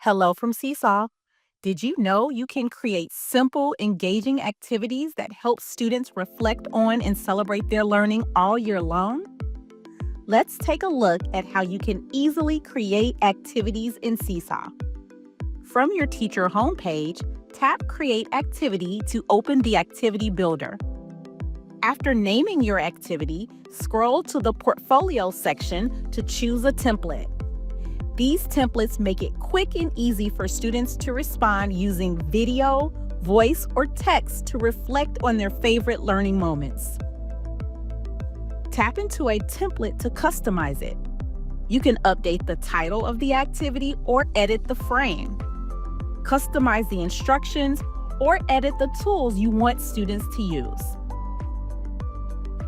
Hello from Seesaw. Did you know you can create simple, engaging activities that help students reflect on and celebrate their learning all year long? Let's take a look at how you can easily create activities in Seesaw. From your teacher homepage, tap Create Activity to open the Activity Builder. After naming your activity, scroll to the Portfolio section to choose a template. These templates make it quick and easy for students to respond using video, voice, or text to reflect on their favorite learning moments. Tap into a template to customize it. You can update the title of the activity or edit the frame. Customize the instructions or edit the tools you want students to use.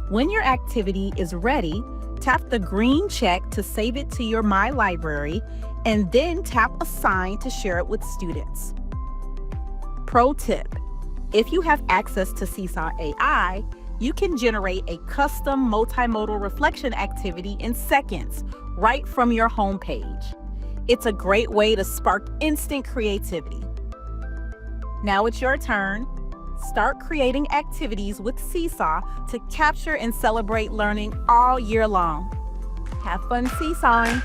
When your activity is ready, tap the green check to save it to your My Library, and then tap Assign to share it with students. Pro tip: if you have access to Seesaw AI, you can generate a custom multimodal reflection activity in seconds, right from your homepage. It's a great way to spark instant creativity. Now it's your turn. Start creating activities with Seesaw to capture and celebrate learning all year long. Have fun seesawing!